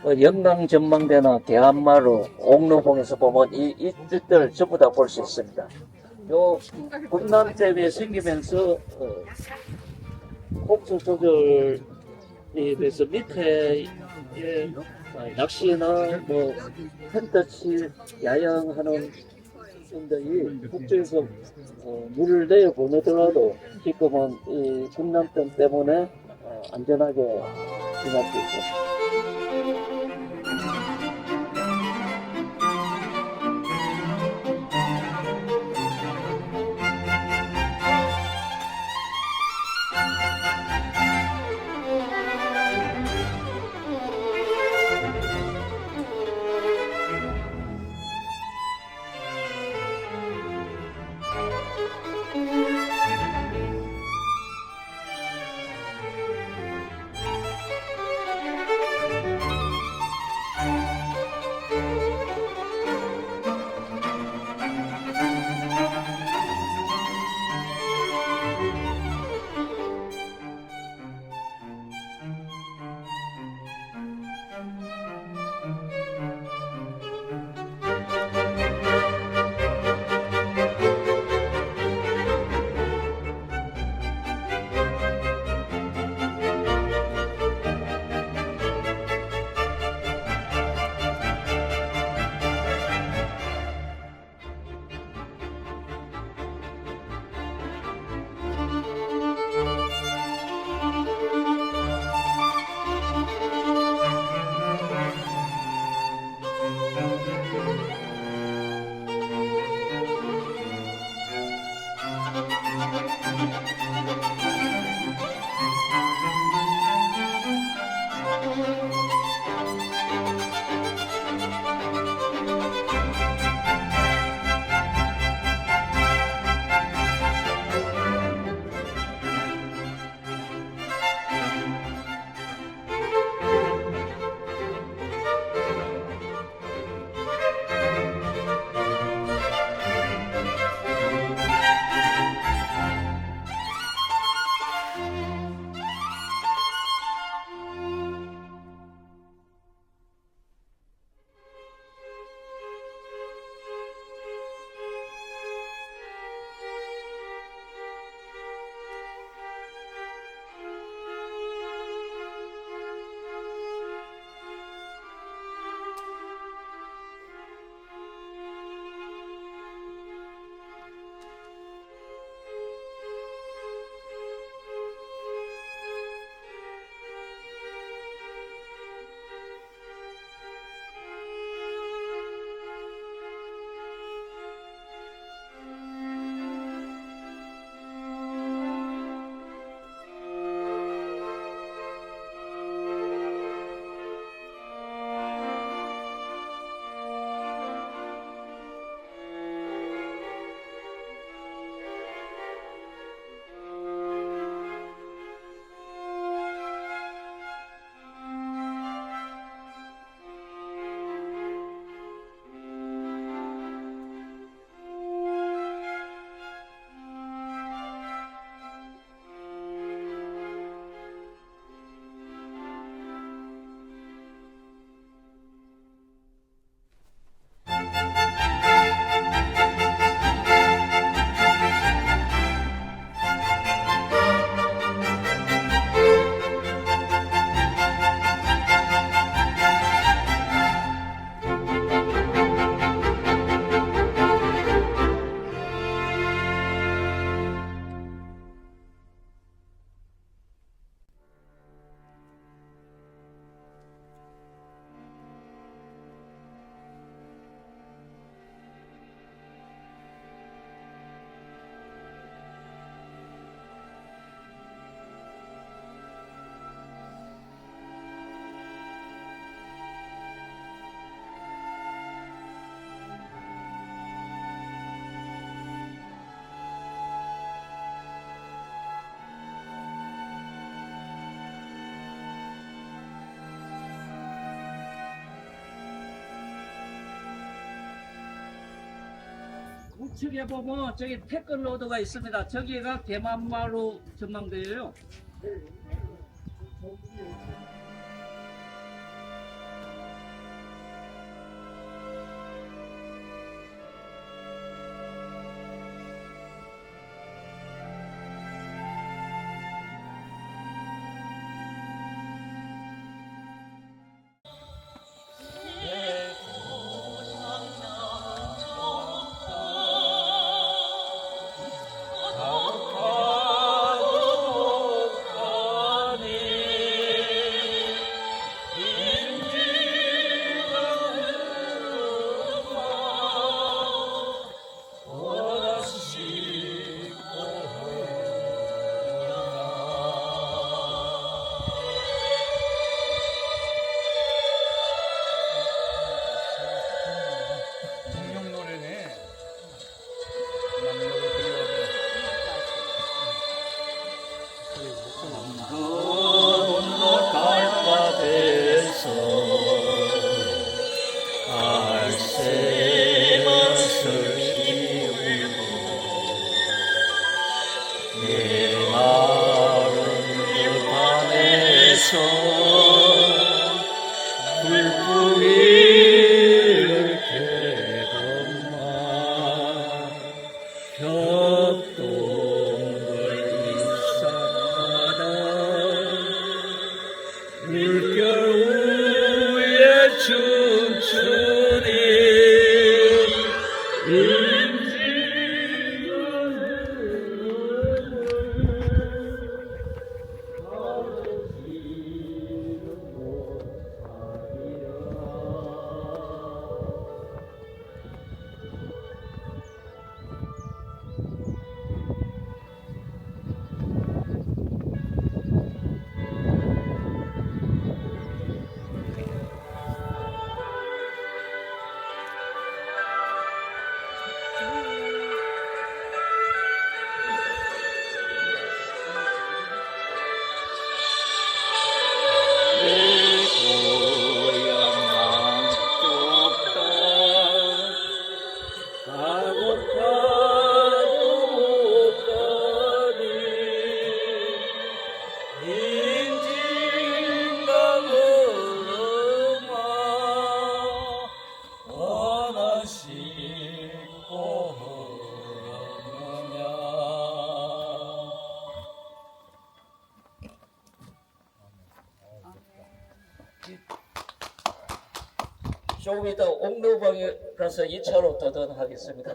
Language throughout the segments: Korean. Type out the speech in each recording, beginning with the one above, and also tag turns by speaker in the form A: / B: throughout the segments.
A: 그 영광 전망대나 대한마루, 옥로봉에서 보면 이 뜻들 전부 다 볼 수 있습니다. 요 군남댐이 생기면서 홍수 조절에 대해서 밑에 낚시나 뭐 텐트치 야영하는 분들이 국제에서 물을 내어 보내더라도 지금은 이 군남댐 때문에 안전하게 지날 수 있습니다. 우측에 보면 저기 태클 로드가 있습니다. 저기가 대만마루 전망대예요. 협동을 일삼아라 물결 위에 춤추니 조금 이따 옥로방에 가서 2차로 도전하겠습니다.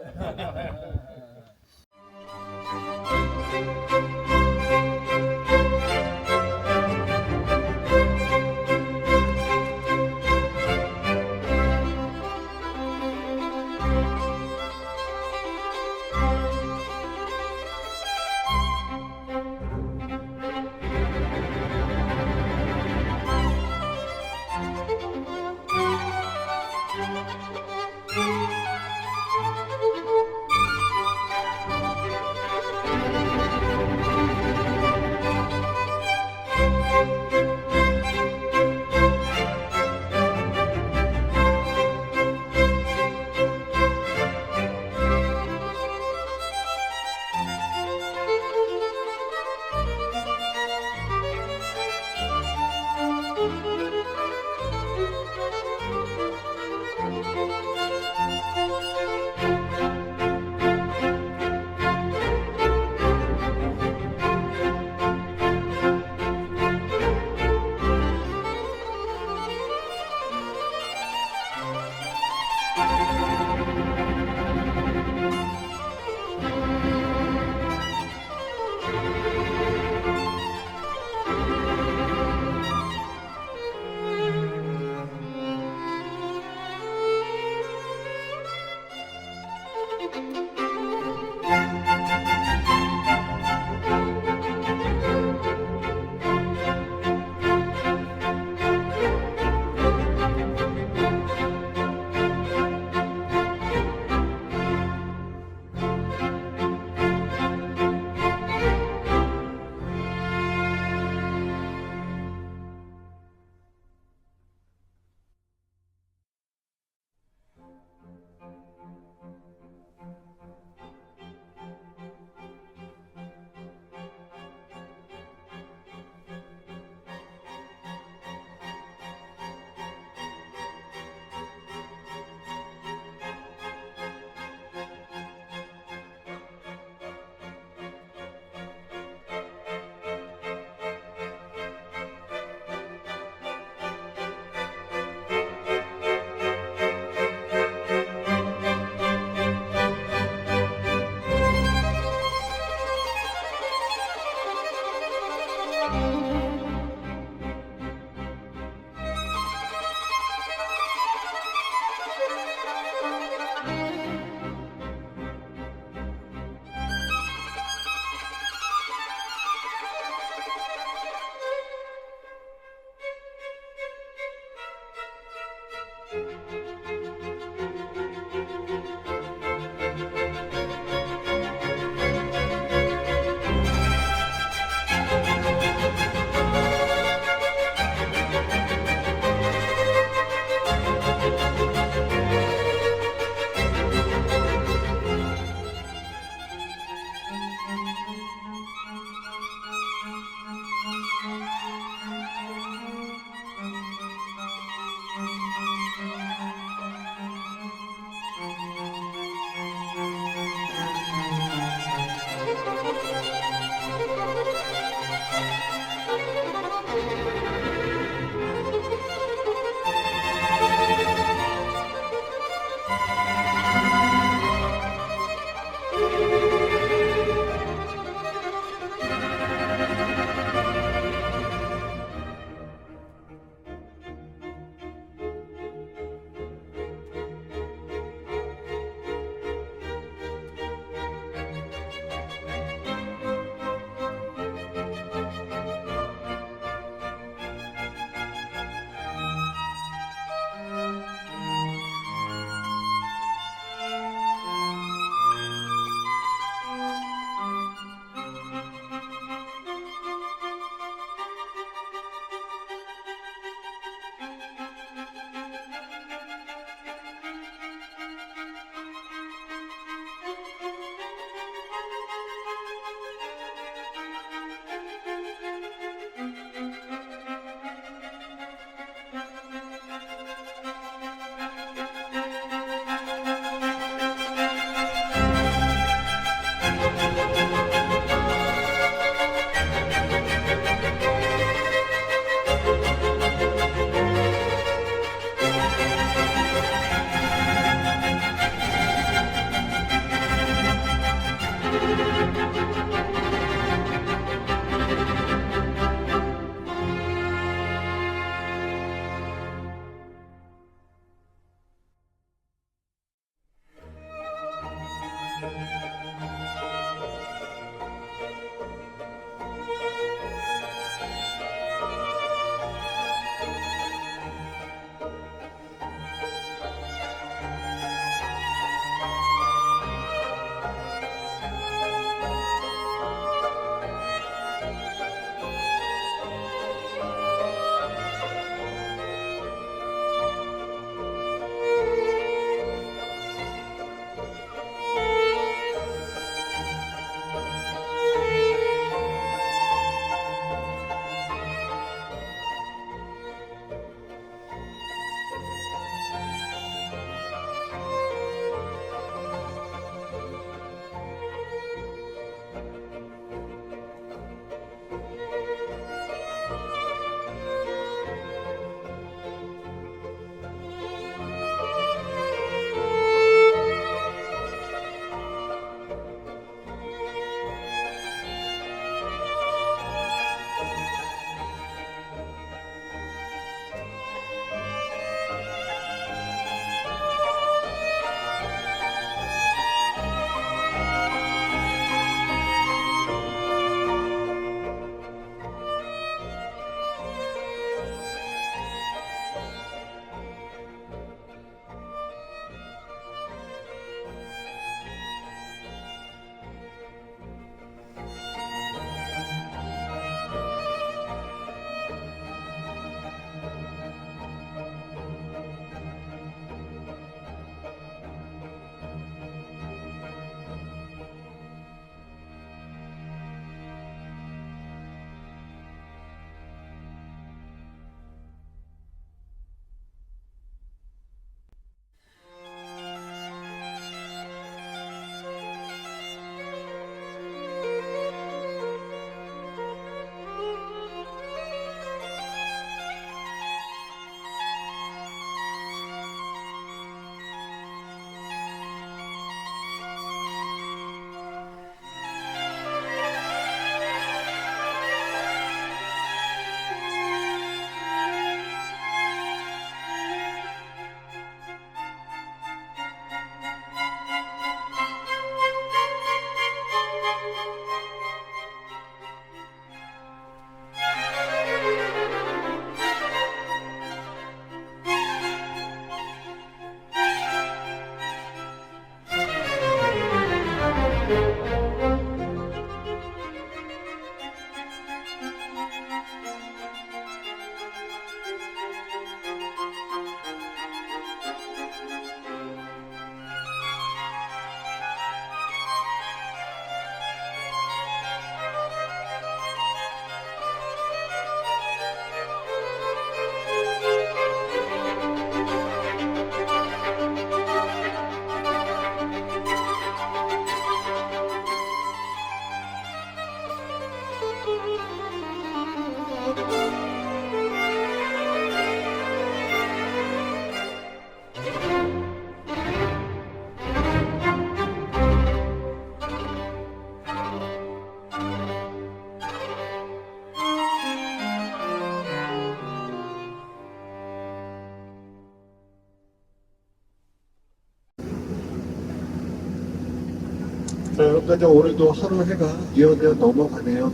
B: 자, 여기까지 오늘도 하루 해가 뉘어져 넘어가네요.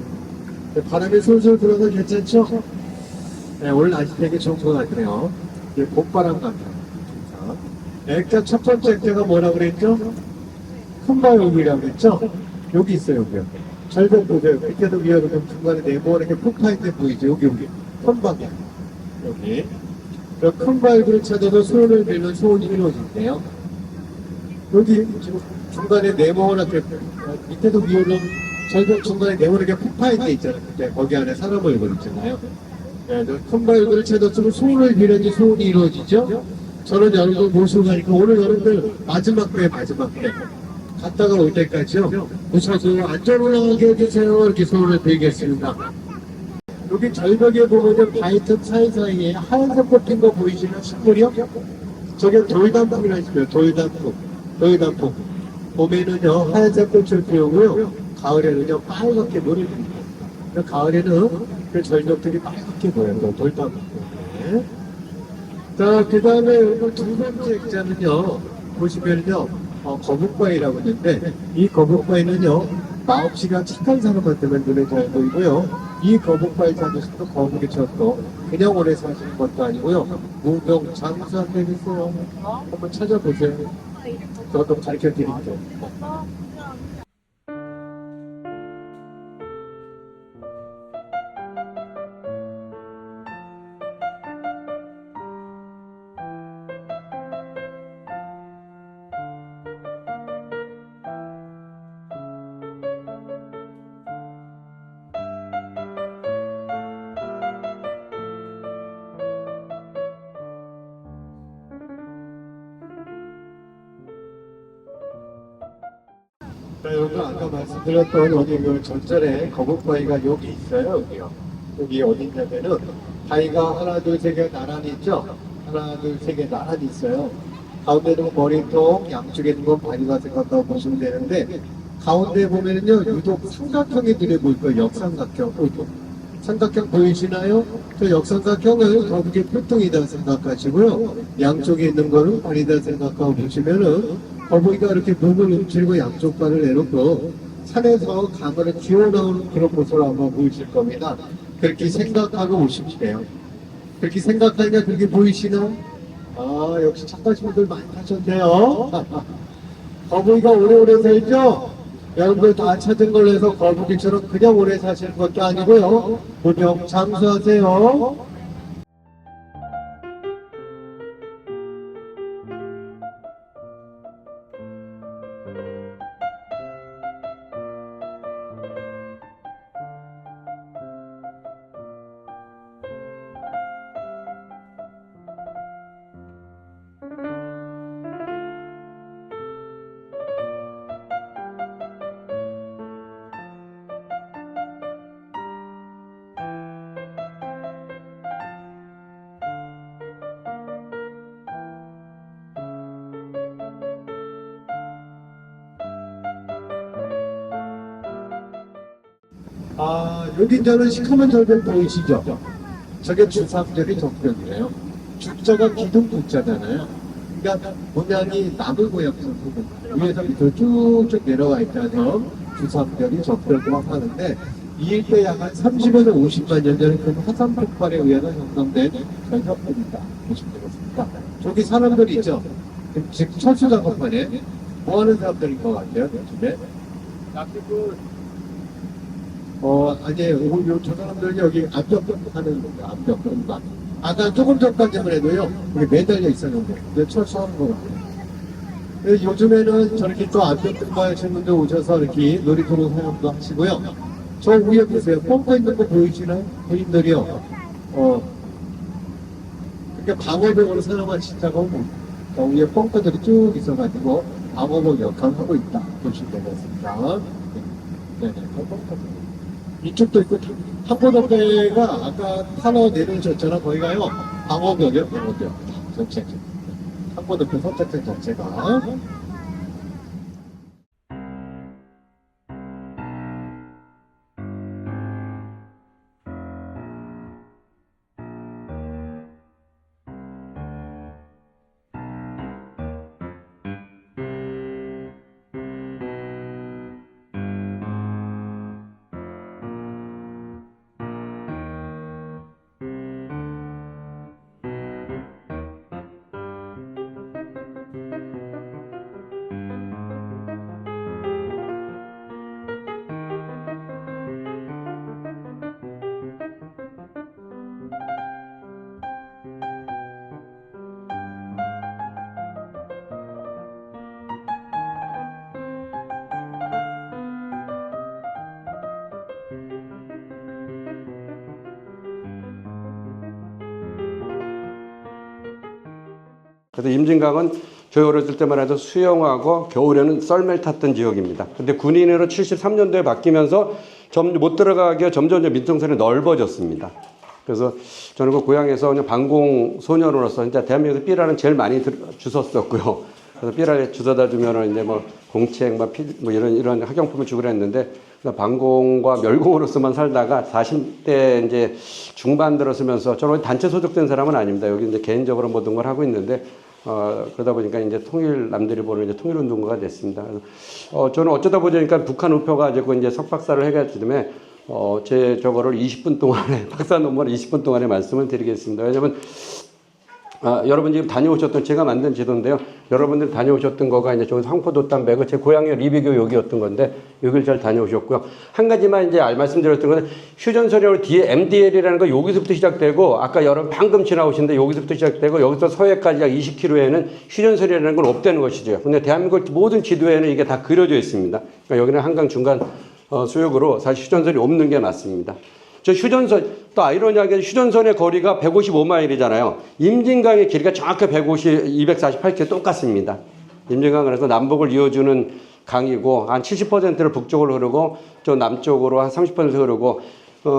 B: 바람이 솔솔 불어서 괜찮죠? 네, 오늘 날씨 되게 좋은 것 같네요. 이게 봄바람 같아요. 자, 액자 첫 번째 액자가 뭐라고 그랬죠? 큰바위이라고 그랬죠? 여기 있어요, 여기요. 절벽 보세요. 밑에도 위에도 중간에 네모나게 폭파인데 보이죠? 여기. 선방향. 여기. 큰 바위를 찾아서 소원을 빌면 소원이 이루어진대요. 여기 지금 중간에 네모나게 밑에도 위에도 절벽 중간에 네모나게 폭파인데 있잖아요. 그때 거기 안에 사람을 그렸잖아요. 네, 큰 바위를 찾았으면 소원을 빌어야지 소원이 이루어지죠. 저는 여러분들 모시고 가니까 오늘 여러분들 마지막 배 갔다가 올 때까지요. 무사수 안전 올라가게 해주세요. 이렇게 소원을 빌겠습니다. 여기 절벽에 보면은 바위틈 사이사이에 하얀색 꽃핀 거 보이시는 식물이요? 저게 돌단풍이라 있어요. 돌단풍. 봄에는요, 하얀색 꽃을 피우고요. 가을에는요, 빨갛게 물을 핍니다. 가을에는 그 절벽들이 빨갛게 보여요. 돌단풍. 네. 자, 그 다음에 두 번째 액자는요, 보시면요, 거북바위라고 있는데, 이 거북바위는요, 마음씨가 착한 사람한테만 눈에 잘 보이고요. 이 거북바위 찾으시면 거북이 쳤고, 그냥 오래 사시는 것도 아니고요. 무병 장수한테 있어요. 한번 찾아보세요. 저도 가르쳐 드릴게요. 자, 여러분 아까 말씀드렸던 여기 그 전설의 거북바위가 여기 있어요. 여기요. 여기 어디 있냐면은 바위가 하나 둘 세 개 나란히 있죠. 하나 둘 세 개 나란히 있어요. 가운데 있는 건 머리통, 양쪽에 있는 건 바위가 생각하고 보시면 되는데 가운데 보면은요 유독 삼각형이 눈에 보일 거예요. 역삼각형. 삼각형 보이시나요? 저 역삼각형은 거북이 표통이다 생각하시고요. 양쪽에 있는 거는 발이다 생각하고 보시면은 거북이가 이렇게 몸을 움츠리고 양쪽 발을 내놓고 산에서 강을 기어 나오는 그런 모습을 한번 보이실 겁니다. 그렇게 생각하고 오시면 돼요. 그렇게 생각하니까 그렇게 보이시나? 아, 역시 착하신 분들 많이 하셨네요. 거북이가 오래오래 살죠? 여러분들 다 찾은 걸로 해서 거북이처럼 그냥 오래 사시는 것도 아니고요. 무병 장수하세요. 아, 여기 저는 시커먼 절벽 보이시죠? 저게 주삼절이 적벽이래요. 주자가 기둥 두자잖아요. 그러니까 모양이 나무 모양처럼 위에서 밑으로 쭉쭉 내려와 있다서 주삼절이 적벽이라고 하는데 이 일대 약 한 30에서 50만 년 전에 큰 화산 폭발에 의해서 형성된 절벽입니다. 보시면 되겠습니다. 저기 사람들이 있죠? 지금 철수 작업하네. 뭐 하는 사람들인 것 같아요, 요즘에? 아니에요. 저 사람들이 여기 암벽 하는 거예요. 암벽 공간. 아까 조금 전까지만 해도요, 여기 매달려 있었는데, 근데 철수하는 거 같아요. 요즘에는 저렇게 또 암벽 공간 하시는 분들 오셔서 이렇게 놀이터로 사용도 하시고요. 저 위에 보세요. pompa 있는 거 보이시나요? 부인들이요. 그러니까 방어벽으로 사용하신 작업은 저 위에 펌프들이 쭉 있어가지고 방어벽 역할을 하고 있다. 보시면 되겠습니다. 네네. 이쪽도 있고, 한보더배가 아까 타러 내려오셨잖아. 거기가요, 방어벽이요, 방어벽. 전체. 한보더배 선착장 전체가.
C: 그래서 임진강은 저희 어렸을 때만 해도 수영하고 겨울에는 썰매를 탔던 지역입니다. 근데 군인으로 73년도에 바뀌면서 못 들어가게 점점 민통선이 넓어졌습니다. 그래서 저는 그 고향에서 그냥 방공 소년으로서 이제 대한민국에서 삐라는 제일 많이 주웠었고요. 그래서 삐라를 주워다 주면은 이제 뭐 공책, 뭐 이런 학용품을 주고 그랬는데 방공과 멸공으로서만 살다가 40대 이제 중반 들었으면서 저는 단체 소속된 사람은 아닙니다. 여기 이제 개인적으로 모든 걸 하고 있는데 그러다 보니까 이제 남들이 보는 이제 통일운동가가 됐습니다. 그래서 저는 어쩌다 보니까 북한 우표 가지고 이제 석박사를 해가지고 제 저거를 20분 동안에 박사 논문을 20분 동안에 말씀을 드리겠습니다. 왜냐하면 여러분 지금 다녀오셨던 제가 만든 지도인데요. 여러분들 다녀오셨던 거가 이제 저기 황포도담 배고 제 고향의 리비교 여기였던 건데 여기를 잘 다녀오셨고요. 한 가지만 이제 말씀드렸던 거는 휴전선이라고 뒤에 MDL이라는 거 여기서부터 시작되고 아까 여러분 방금 지나오신데 여기서부터 시작되고 여기서 서해까지 약 20km에는 휴전선이라는 건 없다는 것이죠. 근데 대한민국 모든 지도에는 이게 다 그려져 있습니다. 그러니까 여기는 한강 중간 수역으로 사실 휴전선이 없는 게 맞습니다. 저 휴전선, 또 아이러니하게 휴전선의 거리가 155마일이잖아요. 임진강의 길이가 정확히 248km 똑같습니다. 임진강은 그래서 남북을 이어주는 강이고, 한 70%를 북쪽으로 흐르고, 저 남쪽으로 한 30% 흐르고,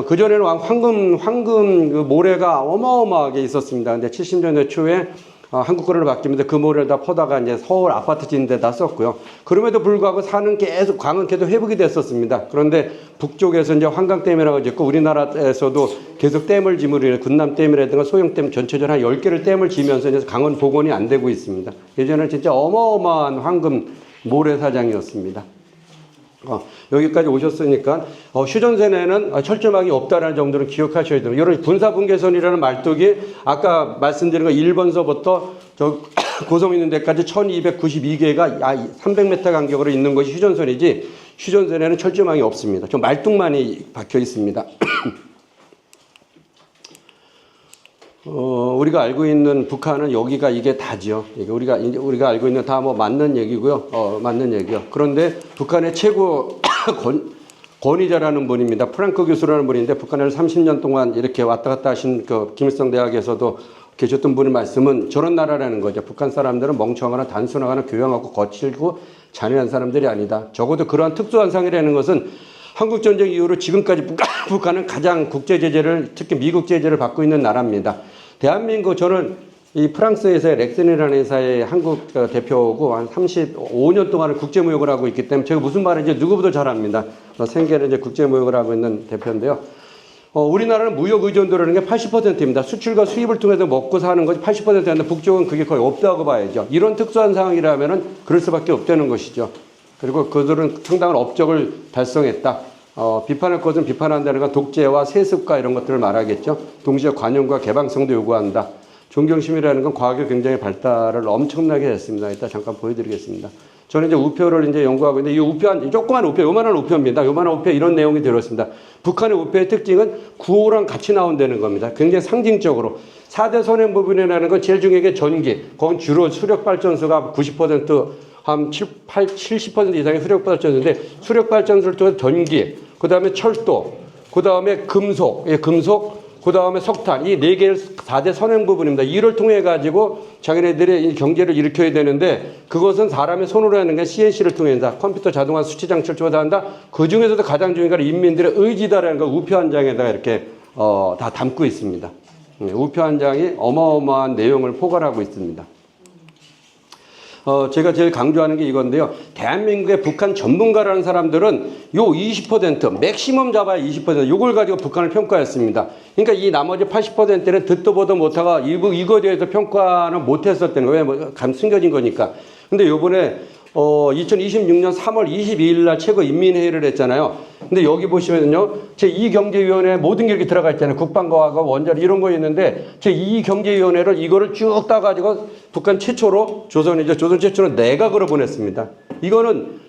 C: 그전에는 황금 그 모래가 어마어마하게 있었습니다. 근데 70년대 초에 한국권으로 바뀌면서 그 모래를 다 퍼다가 이제 서울 아파트 짓는 데다 썼고요. 그럼에도 불구하고 강은 계속 회복이 됐었습니다. 그런데 북쪽에서 이제 한강댐이라고 짓고 우리나라에서도 계속 댐을 지으려 군남댐이라든가 소형댐 전체적으로 한 10개를 댐을 지면서 이제 강은 복원이 안 되고 있습니다. 예전에는 진짜 어마어마한 황금 모래사장이었습니다. 여기까지 오셨으니까 휴전선에는 철조망이 없다라는 정도는 기억하셔야 돼요. 이런 군사분계선이라는 말뚝이 아까 말씀드린 거 1번서부터 저 고성 있는 데까지 1292개가 300m 간격으로 있는 것이 휴전선이지 휴전선에는 철조망이 없습니다. 저 말뚝만이 박혀 있습니다. 우리가 알고 있는 북한은 여기가 이게 다죠. 우리가 알고 있는 다 뭐 맞는 얘기고요. 맞는 얘기요. 그런데 북한의 최고 권위자라는 분입니다. 프랑크 교수라는 분인데 북한을 30년 동안 이렇게 왔다 갔다 하신 그 김일성 대학에서도 계셨던 분의 말씀은 저런 나라라는 거죠. 북한 사람들은 멍청하거나 단순하거나 교양하고 거칠고 잔인한 사람들이 아니다. 적어도 그러한 특수한 상이라는 것은 한국전쟁 이후로 지금까지 북한은 가장 국제제재를, 특히 미국 제재를 받고 있는 나라입니다. 대한민국, 저는 이 프랑스에서의 렉슨이라는 회사의 한국 대표고 한 35년 동안을 국제무역을 하고 있기 때문에 제가 무슨 말인지 누구보다 잘 압니다. 생계는 이제 국제무역을 하고 있는 대표인데요. 우리나라는 무역 의존도라는 게 80%입니다. 수출과 수입을 통해서 먹고 사는 것이 80%인데 북쪽은 그게 거의 없다고 봐야죠. 이런 특수한 상황이라면은 그럴 수밖에 없다는 것이죠. 그리고 그들은 상당한 업적을 달성했다. 비판할 것은 비판한다는 건 독재와 세습과 이런 것들을 말하겠죠. 동시에 관용과 개방성도 요구한다. 존경심이라는 건 과학의 굉장히 발달을 엄청나게 했습니다. 이따 잠깐 보여드리겠습니다. 저는 이제 우표를 이제 연구하고 있는데 이 우표, 조그만 우표, 요만한 우표입니다. 요만한 우표에 이런 내용이 들어있습니다. 북한의 우표의 특징은 구호랑 같이 나온다는 겁니다. 굉장히 상징적으로. 4대 선행 부분이라는 건 제일 중요한 게 전기. 그건 주로 수력발전소가 90%, 한 70% 이상의 수력발전소인데 수력발전소를 통해서 전기, 그 다음에 철도, 그 다음에 금속, 그 다음에 석탄, 이 4개를 4대 선행 부분입니다. 이를 통해 가지고 자기네들의 이 경제를 일으켜야 되는데 그것은 사람의 손으로 하는 게 CNC를 통해서 컴퓨터 자동화 수치 장치를 조사한다. 그 중에서도 가장 중요한 건 인민들의 의지다라는 걸 우표 한 장에다가 이렇게 다 담고 있습니다. 우표 한 장이 어마어마한 내용을 포괄하고 있습니다. 제가 제일 강조하는 게 이건데요. 대한민국의 북한 전문가라는 사람들은 요 20%, 맥시멈 잡아야 20%, 요걸 가지고 북한을 평가했습니다. 그러니까 이 나머지 80%는 듣도 보도 못하고 이거에 대해서 평가는 못했었다는 거예요. 뭐, 숨겨진 거니까. 근데 요번에 2026년 3월 22일 날 최고인민회의를 했잖아요. 근데 여기 보시면요. 제2경제위원회 모든 게 이렇게 들어가 있잖아요. 국방과학과 원자력 이런 거 있는데 제2경제위원회를 이거를 쭉 따가지고 북한 최초로 조선 최초로 내각으로 보냈습니다. 이거는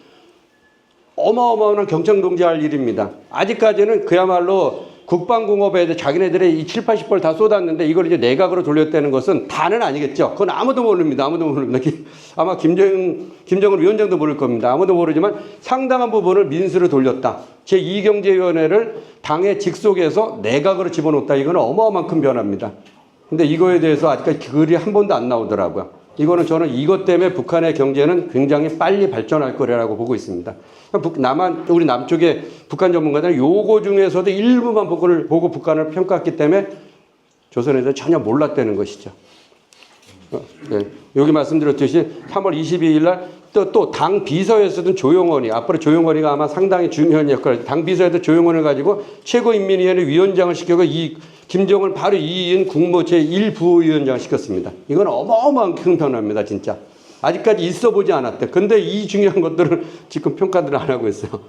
C: 어마어마한 경청동지할 일입니다. 아직까지는 그야말로 국방공업에 대해 자기네들의 이 7, 80벌 다 쏟았는데 이걸 이제 내각으로 돌렸다는 것은 다는 아니겠죠. 그건 아무도 모릅니다. 아무도 모릅니다. 아마 김정은 위원장도 모를 겁니다. 아무도 모르지만 상당한 부분을 민수로 돌렸다. 제2경제위원회를 당의 직속에서 내각으로 집어넣었다. 이건 어마어마한 큰 변화입니다. 근데 이거에 대해서 아직까지 글이 한 번도 안 나오더라고요. 이거는 저는 이것 때문에 북한의 경제는 굉장히 빨리 발전할 거라고 보고 있습니다. 우리 남쪽의 북한 전문가들은 요거 중에서도 일부만 보고 북한을 평가했기 때문에 조선에 대해서 전혀 몰랐다는 것이죠. 네. 여기 말씀드렸듯이 3월 22일 날 또 당 비서였었던 조용원이, 앞으로 조용원이가 아마 상당히 중요한 역할, 당 비서였던 조용원을 가지고 최고인민위원회 위원장을 시켜서 김정을 바로 이인 국무 제1부위원장을 시켰습니다. 이건 어마어마한 큰 변화입니다, 진짜. 아직까지 있어 보지 않았대. 근데 이 중요한 것들을 지금 평가들을 안 하고 있어요.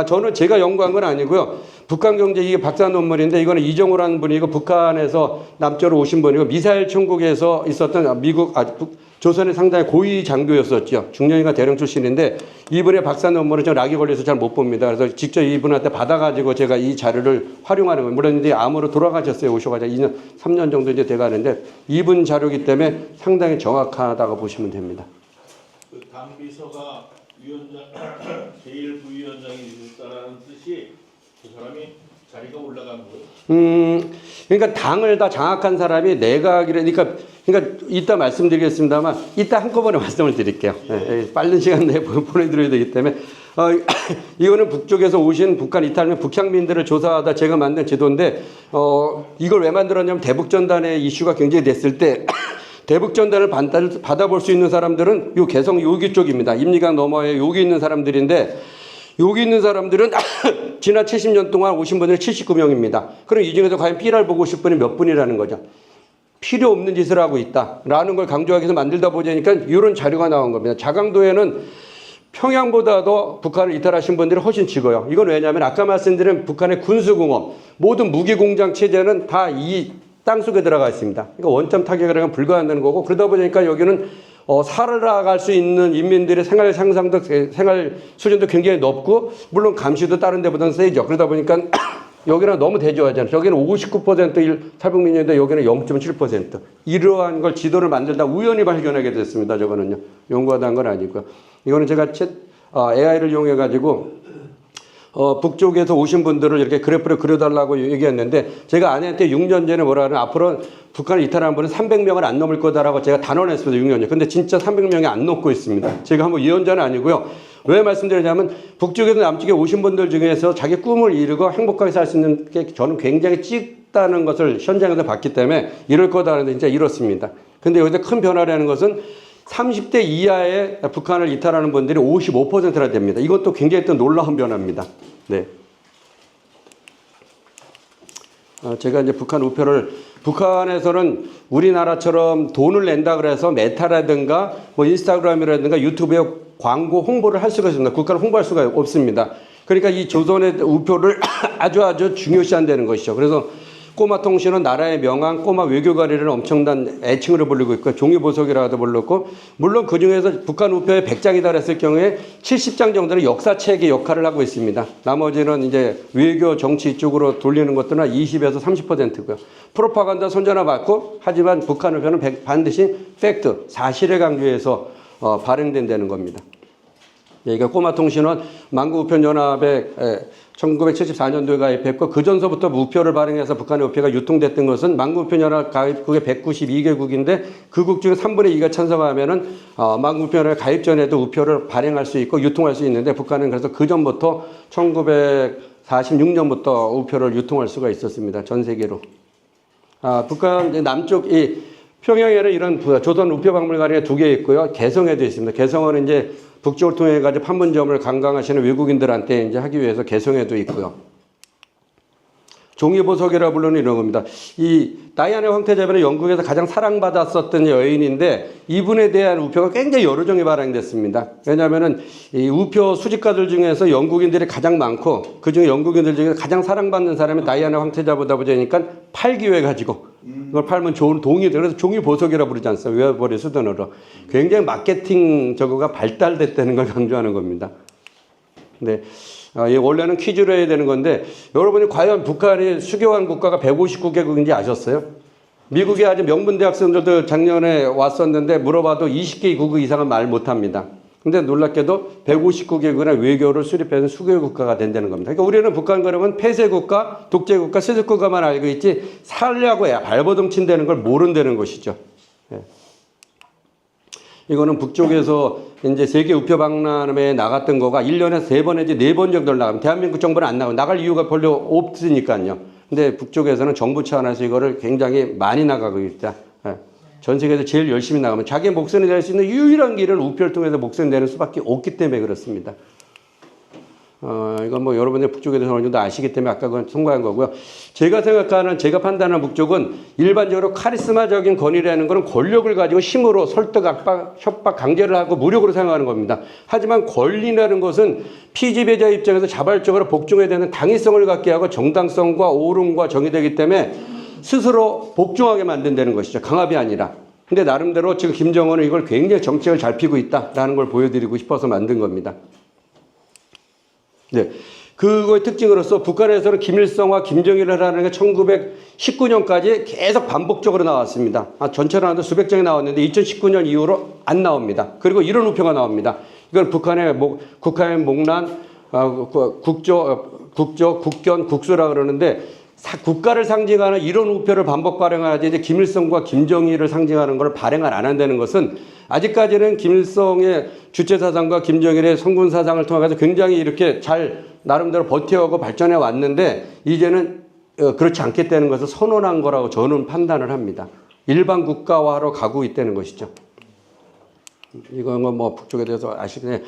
C: 저는 제가 연구한 건 아니고요. 북한 경제 이게 박사 논문인데 이거는 이정우라는 분이고 북한에서 남쪽으로 오신 분이고 미사일 천국에서 있었던 조선의 상당히 고위 장교였었죠. 중령이가 대령 출신인데 이분의 박사 논문은 저 락이 걸려서 잘 못 봅니다. 그래서 직접 이분한테 받아가지고 제가 이 자료를 활용하는 거예요. 물론 이제 암으로 돌아가셨어요. 오셔가지고 2년, 3년 정도 이제 돼가는데 이분 자료이기 때문에 상당히 정확하다고 보시면 됩니다.
D: 그 당 비서가 위원장 제1부위원장이 되셨다라는 뜻이 그 사람이 자리가 올라간 거예요.
C: 그러니까 당을 다 장악한 사람이 내각이래. 그러니까 이따 말씀드리겠습니다만 이따 한꺼번에 말씀을 드릴게요. 네, 빠른 시간 내에 보내드려야 되기 때문에 이거는 북쪽에서 오신 북한 이탈민 북향민들을 조사하다 제가 만든 지도인데 이걸 왜 만들었냐면 대북전단의 이슈가 굉장히 됐을 때 대북전단을 받아볼 수 있는 사람들은 요 개성 여기 쪽입니다. 임리강 너머에 여기 있는 사람들인데 여기 있는 사람들은 지난 70년 동안 오신 분들이 79명입니다. 그럼 이 중에서 과연 B를 보고 오실 분이 몇 분이라는 거죠. 필요 없는 짓을 하고 있다라는 걸 강조하기 위해서 만들다 보니까 이런 자료가 나온 겁니다. 자강도에는 평양보다도 북한을 이탈하신 분들이 훨씬 적어요. 이건 왜냐하면 아까 말씀드린 북한의 군수공업, 모든 무기공장 체제는 다 이 땅속에 들어가 있습니다. 그러니까 원점 타격을 하면 불가능한 거고 그러다 보니까 여기는 살아갈 수 있는 인민들의 생활 상상도 생활 수준도 굉장히 높고 물론 감시도 다른 데보다는 세죠. 그러다 보니까 여기는 너무 대조하잖아요. 여기는 59% 탈북민인데 여기는 0.7%. 이러한 걸 지도를 만들다 우연히 발견하게 됐습니다. 저거는요. 연구하다 한 건 아니고요. 이거는 제가 AI를 이용해 가지고 북쪽에서 오신 분들을 이렇게 그래프를 그려달라고 얘기했는데 제가 아내한테 6년 전에 뭐라 하면 앞으로 북한을 이탈한 분은 300명을 안 넘을 거다라고 제가 단언했습니다. 6년 전. 근데 진짜 300명이 안 넘고 있습니다. 제가 한번 예언자는 아니고요. 왜 말씀드리냐면 북쪽에서 남쪽에 오신 분들 중에서 자기 꿈을 이루고 행복하게 살 수 있는 게 저는 굉장히 찍다는 것을 현장에서 봤기 때문에 이럴 거다라는 진짜 이렇습니다. 근데 여기서 큰 변화라는 것은 30대 이하의 북한을 이탈하는 분들이 55%나 됩니다. 이것도 굉장히 또 놀라운 변화입니다. 네. 제가 이제 북한 우표를 북한에서는 우리나라처럼 돈을 낸다 그래서 메타라든가 뭐 인스타그램이라든가 유튜브에 광고 홍보를 할 수가 있습니다. 국가를 홍보할 수가 없습니다. 그러니까 이 조선의 우표를 아주 중요시한다는 것이죠. 그래서 꼬마 통신은 나라의 명함, 꼬마 외교관리를 엄청난 애칭으로 부르고 있고 종이보석이라고도 불렀고 물론 그중에서 북한 우표에 100장이다 그랬을 경우에 70장 정도는 역사책의 역할을 하고 있습니다. 나머지는 이제 외교 정치 쪽으로 돌리는 것들은 20에서 30%고요. 프로파간다 손전화 받고 하지만 북한 우표는 반드시 팩트, 사실에 강조해서 발행된다는 겁니다. 그러니까 꼬마 통신은 만국우편연합에 1974년도에 가입했고 그 전서부터 우표를 발행해서 북한의 우표가 유통됐던 것은 만국우편연합 가입국의 192개국인데 그 국 중에 3분의 2가 찬성하면은 만국우편연합 가입 전에도 우표를 발행할 수 있고 유통할 수 있는데 북한은 그래서 그 전부터 1946년부터 우표를 유통할 수가 있었습니다. 전 세계로. 북한 남쪽 이 평양에는 이런 조선 우표박물관이 2개 있고요. 개성에도 있습니다. 개성은 이제 북쪽을 통해 가지고 판문점을 관광하시는 외국인들한테 이제 하기 위해서 개성에도 있고요. 종이보석이라 부르는 이런 겁니다. 이 다이아나 황태자비는 영국에서 가장 사랑받았었던 여인인데 이분에 대한 우표가 굉장히 여러 종이 발행됐습니다. 왜냐하면은 이 우표 수집가들 중에서 영국인들이 가장 많고 그 중에 영국인들 중에 가장 사랑받는 사람이 다이아나 황태자보다 보니까 팔기 위해 가지고 그걸 팔면 좋은 동이 돼요. 그래서 종이보석이라 부르지 않습니까? 외화벌이 수단으로. 굉장히 마케팅 저거가 발달됐다는 걸 강조하는 겁니다. 네. 원래는 퀴즈로 해야 되는 건데 여러분이 과연 북한이 수교한 국가가 159개국인지 아셨어요? 미국에 아주 명문 대학생들도 작년에 왔었는데 물어봐도 20개국 이상은 말 못합니다. 근데 놀랍게도 159개국이나 외교를 수립해서 수교 국가가 된다는 겁니다. 그러니까 우리는 북한 그러면 폐쇄 국가, 독재 국가, 세습 국가만 알고 있지 살려고 발버둥 친다는 걸 모른다는 것이죠. 네. 이거는 북쪽에서 이제 세계 우표 박람회에 나갔던 거가 1년에 3번 내지 4번 정도를 나가면 대한민국 정부는 안 나가고 나갈 이유가 별로 없으니까요. 근데 북쪽에서는 정부 차원에서 이거를 굉장히 많이 나가고 있다. 예. 전 세계에서 제일 열심히 나가면 자기 목선이 될 수 있는 유일한 길은 우표를 통해서 목선이 되는 수밖에 없기 때문에 그렇습니다. 이건 뭐 여러분들 북쪽에 대해서 어느 정도 아시기 때문에 아까 그건 통과한 거고요. 제가 생각하는, 제가 판단하는 북쪽은 일반적으로 카리스마적인 권위라는 것은 권력을 가지고 힘으로 설득, 압박, 협박, 강제를 하고 무력으로 생각하는 겁니다. 하지만 권리라는 것은 피지배자 입장에서 자발적으로 복종해야 되는 당위성을 갖게 하고 정당성과 옳음과 정의되기 때문에 스스로 복종하게 만든다는 것이죠. 강압이 아니라. 근데 나름대로 지금 김정은은 이걸 굉장히 정책을 잘 피고 있다라는 걸 보여드리고 싶어서 만든 겁니다. 네. 그거의 특징으로서 북한에서는 김일성과 김정일을 하는 게 1919년까지 계속 반복적으로 나왔습니다. 전체로 하도 수백 장이 나왔는데 2019년 이후로 안 나옵니다. 그리고 이런 우표가 나옵니다. 이건 북한의 국가의 목난, 국견, 국수라 그러는데 국가를 상징하는 이런 우표를 반복 발행하지 이제 김일성과 김정일을 상징하는 걸 발행을 안 한다는 것은 아직까지는 김일성의 주체사상과 김정일의 성군사상을 통해서 굉장히 이렇게 잘 나름대로 버텨오고 발전해 왔는데 이제는 그렇지 않겠다는 것을 선언한 거라고 저는 판단을 합니다. 일반 국가화로 가고 있다는 것이죠. 이건 뭐 북쪽에 대해서 아시겠네.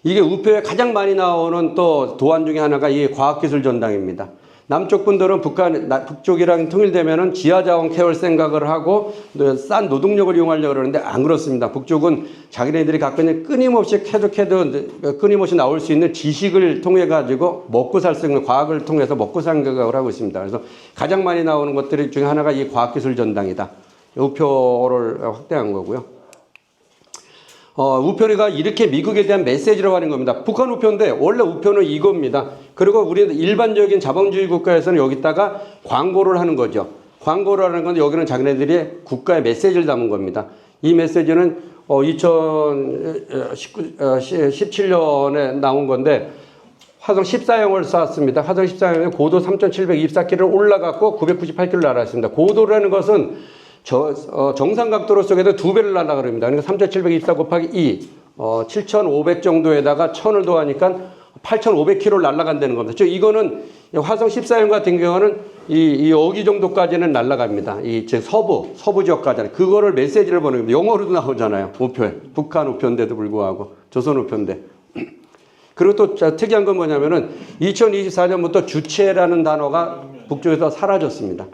C: 이게 우표에 가장 많이 나오는 또 도안 중에 하나가 이 과학기술 전당입니다. 남쪽 분들은 북쪽이랑 통일되면은 지하자원 캐올 생각을 하고 싼 노동력을 이용하려고 그러는데 안 그렇습니다. 북쪽은 자기네들이 갖고 있는 끊임없이 끊임없이 나올 수 있는 지식을 통해 가지고 먹고 살 수 있는 과학을 통해서 먹고 사는 생각을 하고 있습니다. 그래서 가장 많이 나오는 것들 중에 하나가 이 과학기술 전당이다. 우표를 확대한 거고요. 우표가 이렇게 미국에 대한 메시지로 가는 겁니다. 북한 우표인데 원래 우표는 이겁니다. 그리고 우리 일반적인 자본주의 국가에서는 여기다가 광고를 하는 거죠. 광고를 하는 건 여기는 자기네들이 국가의 메시지를 담은 겁니다. 이 메시지는 2017년에 나온 건데 화성 14형을 쐈습니다. 화성 14형에 고도 3,724km 올라갔고 998km 날아왔습니다. 고도라는 것은 정상 각도로 속에도 2배를 날라 그럽니다. 그러니까 3,724 곱하기 2, 7,500 정도에다가 1,000을 더하니까 8,500km를 날아간다는 겁니다. 즉 이거는 화성 14형 같은 경우는 여기 정도까지는 날아갑니다. 즉 서부 지역까지는 그거를 메시지를 보는 겁니다. 영어로도 나오잖아요. 우표에 북한 우표인데도 불구하고 조선 우표인데. 그리고 또 특이한 건 뭐냐면은 2024년부터 주체라는 단어가 북쪽에서 사라졌습니다.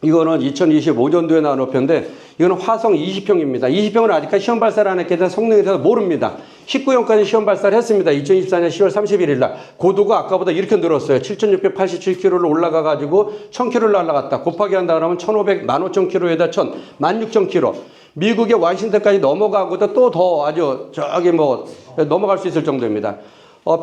C: 이거는 2025년도에 나온 우표인데 이거는 화성 20형입니다. 20형은 아직까지 시험 발사를 안 했기 때문에 성능에 대해서 모릅니다. 19형까지 시험 발사를 했습니다. 2024년 10월 31일 날. 고도가 아까보다 이렇게 늘었어요. 7,687km를 올라가가지고 1,000km를 날아갔다. 곱하기 한다 그러면 1,500, 15,000km에다 1,000, 16,000km. 미국의 워싱턴까지 넘어가고도 또 더 아주 넘어갈 수 있을 정도입니다.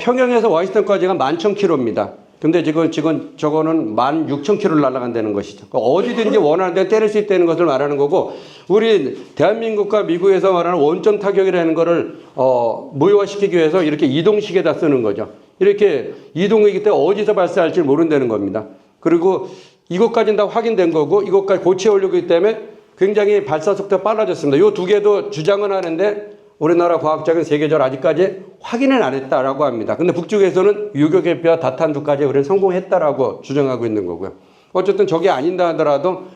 C: 평양에서 워싱턴까지가 11,000km입니다. 근데 지금 저거는 16,000km를 날아간다는 것이죠. 어디든지 원하는 데 때릴 수 있다는 것을 말하는 거고, 우리 대한민국과 미국에서 말하는 원점 타격이라는 거를 무효화시키기 위해서 이렇게 이동식에다 쓰는 거죠. 이렇게 이동이기 때문에 어디서 발사할지 모른다는 겁니다. 그리고 이것까지는 다 확인된 거고, 이것까지 고치해 올리기 때문에 굉장히 발사 속도가 빨라졌습니다. 이 두 개도 주장은 하는데 우리나라 과학자는 세계적으로 아직까지 확인을 안 했다라고 합니다. 근데 북쪽에서는 유격외표와 다탄두까지 우리는 성공했다라고 주장하고 있는 거고요. 어쨌든 저게 아닌다 하더라도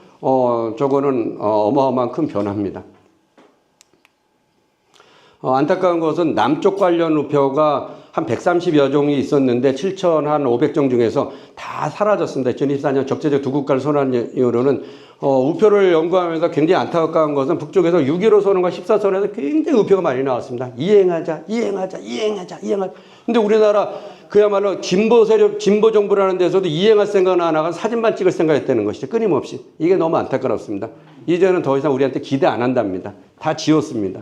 C: 저거는 어마어마한 큰 변화입니다. 안타까운 것은 남쪽 관련 우표가 한 130여 종이 있었는데 7,500종 중에서 다 사라졌습니다. 2024년 적재적 두 국가를 선언한 이후로는 우표를 연구하면서 굉장히 안타까운 것은 북쪽에서 6.15 선언과 14선언에서 굉장히 우표가 많이 나왔습니다. 이행하자. 근데 우리나라 그야말로 진보 세력, 진보 정부라는 데서도 이행할 생각은 안 하고 사진만 찍을 생각했다는 것이죠. 끊임없이. 이게 너무 안타깝습니다. 이제는 더 이상 우리한테 기대 안 한답니다. 다 지웠습니다.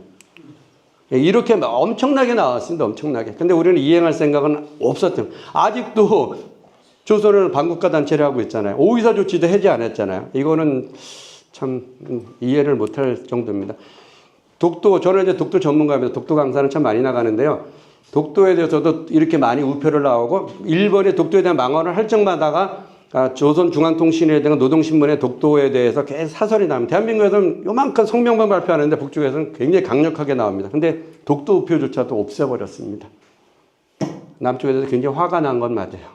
C: 이렇게 엄청나게 나왔습니다. 엄청나게. 근데 우리는 이행할 생각은 없었죠. 아직도 조선을 반국가 단체를 하고 있잖아요. 오이사 조치도 해제 안 했잖아요. 이거는 참 이해를 못할 정도입니다. 저는 이제 독도 전문가입니다. 독도 강사는 참 많이 나가는데요. 독도에 대해서도 이렇게 많이 우표를 나오고 일본의 독도에 대한 망언을 할 적마다가 조선중앙통신이라든가 노동신문의 독도에 대해서 계속 사설이 나옵니다. 대한민국에서는 요만큼 성명만 발표하는데 북쪽에서는 굉장히 강력하게 나옵니다. 근데 독도 우표조차도 없애버렸습니다. 남쪽에서 굉장히 화가 난 건 맞아요.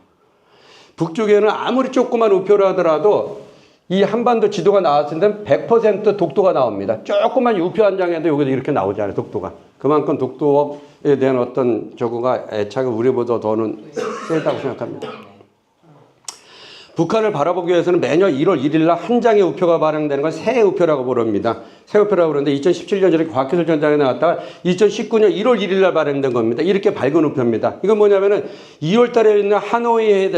C: 북쪽에는 아무리 조그만 우표를 하더라도 이 한반도 지도가 나왔을 때는 100% 독도가 나옵니다. 조그만 우표 한 장에도 여기도 이렇게 나오잖아요, 독도가. 그만큼 독도에 대한 어떤 저거가 애착이 우리보다 더는 세다고 생각합니다. 북한을 바라보기 위해서는 매년 1월 1일 날 한 장의 우표가 발행되는 걸 새 우표라고 부릅니다. 새 우표라고 그러는데 2017년 전에 과학기술 전장에 나왔다가 2019년 1월 1일 날 발행된 겁니다. 이렇게 밝은 우표입니다. 이건 뭐냐면은 2월 달에 있는 하노이의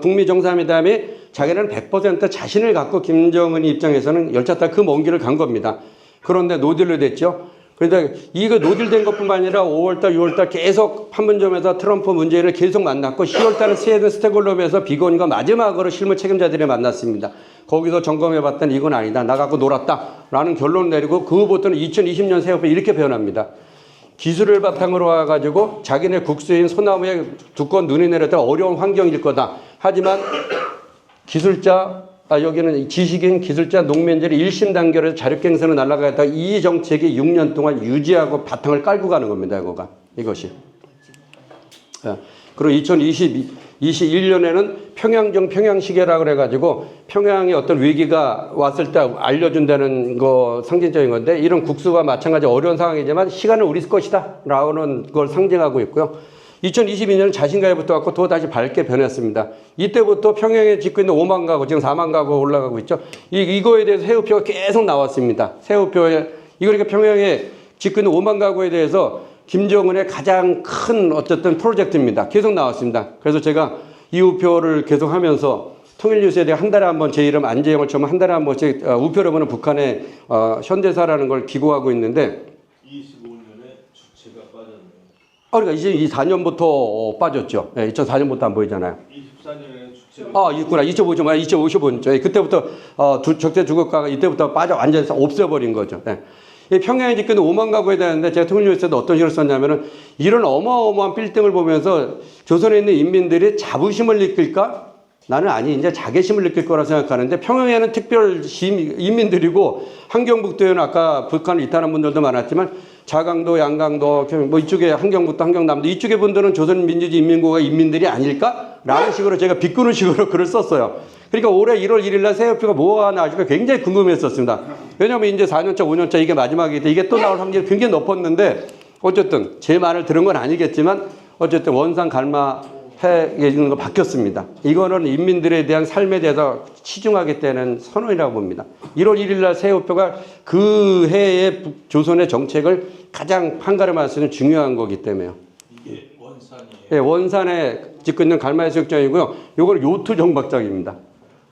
C: 북미 정상회담이 자기는 100% 자신을 갖고 김정은 입장에서는 열차 그 먼 길을 간 겁니다. 그런데 노딜로 됐죠. 그런데 이거 노딜된 것뿐만 아니라 5월달, 6월달 계속 판문점에서 트럼프 문재인을 계속 만났고 10월달은 스웨덴 스톡홀름에서 비건과 마지막으로 실무 책임자들이 만났습니다. 거기서 점검해봤더니 이건 아니다. 나 갖고 놀았다라는 결론을 내리고 그 후부터는 2020년 새우표 이렇게 표현합니다. 기술을 바탕으로 와가지고 자기네 국수인 소나무에 두꺼운 눈이 내렸다 어려운 환경일 거다. 하지만 기술자 여기는 지식인, 기술자, 농민들이 1심 단결해서 자력갱생으로 날아가겠다. 이 정책이 6년 동안 유지하고 바탕을 깔고 가는 겁니다. 이것이. 그리고 2021년에는 평양정 평양시계라고 그래가지고 평양에 어떤 위기가 왔을 때 알려준다는 거 상징적인 건데 이런 국수와 마찬가지 어려운 상황이지만 시간은 우리 것이다. 라는 걸 상징하고 있고요. 2022년은 자신감에 붙어갖고 또 다시 밝게 변했습니다. 이때부터 평양에 짓고 있는 5만 가구, 지금 4만 가구 올라가고 있죠. 이거에 대해서 새우표가 계속 나왔습니다. 새우표에, 그러니까 평양에 짓고 있는 5만 가구에 대해서 김정은의 가장 큰 어쨌든 프로젝트입니다. 계속 나왔습니다. 그래서 제가 이 우표를 계속 하면서 통일뉴스에 대해 한 달에 한 번 제 이름 안재영을 처음 한 달에 한 번씩 우표를 보는 북한의 현대사라는 걸 기고하고 있는데
D: 25년에 주체가 빠졌네요.
C: 그러니까 이제 4년부터 빠졌죠. 2004년부터 안 보이잖아요.
D: 24년에는 주체가
C: 있구나. 2055년. 그때부터 적대 주거가가 이때부터 빠져 완전히 없애버린 거죠. 이 평양에 짓고 있는 5만 가구에 대한데 제가 통일뉴스에도 어떤 식으로 썼냐면은 이런 어마어마한 빌딩을 보면서 조선에 있는 인민들이 자부심을 느낄까? 나는 아니 이제 자괴심을 느낄 거라 생각하는데 평양에는 특별 인민들이고 한경북도에는 아까 북한을 이탈한 분들도 많았지만 자강도, 양강도, 뭐 이쪽에 한경북도, 한경남도 이쪽에 분들은 조선민주주의인민공화국 인민들이 아닐까? 라는 식으로 제가 비꼬는 식으로 글을 썼어요. 그러니까 올해 1월 1일 날 새우표가 뭐가 나올까 굉장히 궁금했었습니다. 왜냐하면 이제 4년차, 5년차 이게 마지막이기 때문에 이게 또 나올 확률이 굉장히 높았는데 어쨌든 제 말을 들은 건 아니겠지만 어쨌든 원상 갈마해 있는 거 바뀌었습니다. 이거는 인민들에 대한 삶에 대해서 치중하겠다는 선언이라고 봅니다. 1월 1일 날 새우표가 그 해의 조선의 정책을 가장 판가름할 수 있는 중요한 거기 때문에요.
D: 이게 원산이에요.
C: 네, 원산에 짓고 있는 갈마해수욕장이고요. 요거는 요트 정박장입니다.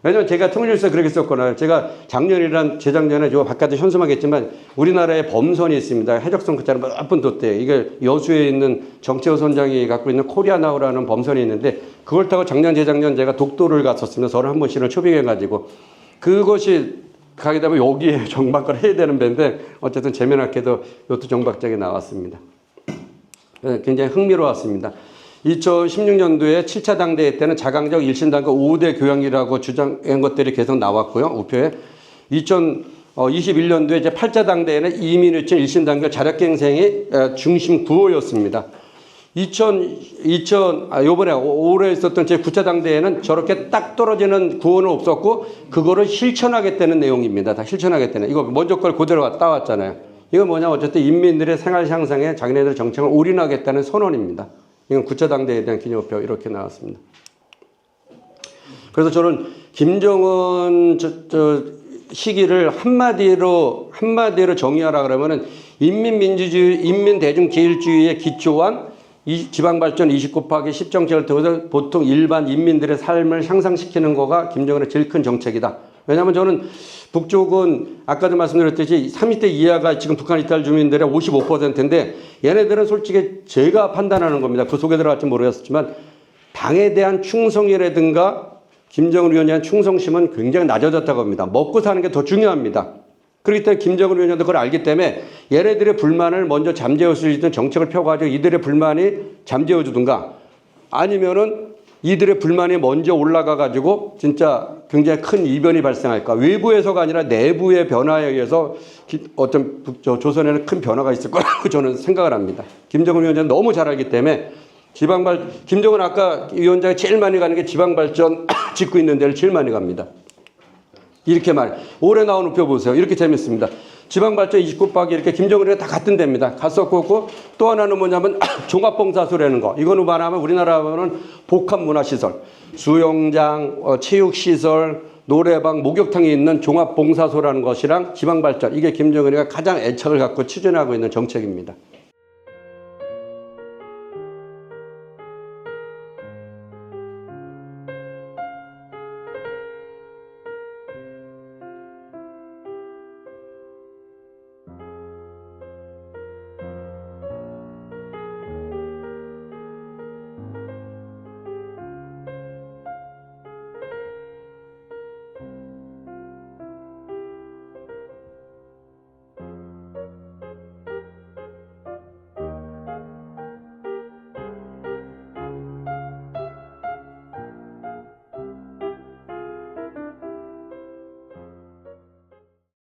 C: 왜냐면 제가 통일뉴스에 그렇게 썼거든요. 제가 작년이란 재작년에 요 바깥에 현수막했지만 우리나라에 범선이 있습니다. 해적선 끝자리 몇 번 뒀대요. 이게 여수에 있는 정채호 선장이 갖고 있는 코리아나우라는 범선이 있는데 그걸 타고 작년 재작년 제가 독도를 갔었습니다. 저를 한 번씩을 초빙해가지고 그것이 가게 되면 여기에 정박을 해야 되는 배인데 어쨌든 재미나게도 요트 정박장이 나왔습니다. 굉장히 흥미로웠습니다. 2016년도에 7차 당대회 때는 자강적 1신당과 5대 교양이라고 주장한 것들이 계속 나왔고요. 우표에. 2021년도에 이제 8차 당대회는 이민우천 1신당과 자력갱생이 중심 구호였습니다. 요번에 올해 있었던 제 9차 당대회는 저렇게 딱 떨어지는 구호는 없었고 그거를 실천하겠다는 내용입니다. 다 실천하겠다는. 이거 먼저 걸 그대로 따왔잖아요. 이건 뭐냐 어쨌든 인민들의 생활 향상에 자기네들 정책을 올인하겠다는 선언입니다. 이건 9차 당대회에 대한 기념표 이렇게 나왔습니다. 그래서 저는 김정은 시기를 한마디로 정의하라 그러면은 인민민주주의, 인민대중제일주의에 기초한 지방발전 20 곱하기 10 정책을 통해서 보통 일반 인민들의 삶을 향상시키는 거가 김정은의 제일 큰 정책이다. 왜냐하면 저는 북쪽은 아까도 말씀드렸듯이 30대 이하가 지금 북한 이탈 주민들의 55%인데 얘네들은 솔직히 제가 판단하는 겁니다. 그 속에 들어갈지 모르겠지만 당에 대한 충성이라든가 김정은 위원장에 대한 충성심은 굉장히 낮아졌다고 합니다. 먹고 사는 게 더 중요합니다. 그렇기 때문에 김정은 위원장도 그걸 알기 때문에 얘네들의 불만을 먼저 잠재울 수 있는 정책을 펴가지고 이들의 불만이 잠재워주든가 아니면은 이들의 불만이 먼저 올라가 가지고 진짜 굉장히 큰 이변이 발생할까. 외부에서가 아니라 내부의 변화에 의해서 어떤 조선에는 큰 변화가 있을 거라고 저는 생각을 합니다. 김정은 위원장은 너무 잘 알기 때문에 김정은 아까 위원장이 제일 많이 가는 게 지방발전 짓고 있는 데를 제일 많이 갑니다. 이렇게 올해 나온 우표 보세요. 이렇게 재밌습니다. 지방발전 29박이 이렇게 김정은이랑 다 같은 데입니다. 갔었고 또 하나는 뭐냐면 종합봉사소라는 거. 이거는 말하면 우리나라는 복합문화시설, 수영장, 체육시설, 노래방, 목욕탕이 있는 종합봉사소라는 것이랑 지방발전. 이게 김정은이가 가장 애착을 갖고 추진하고 있는 정책입니다.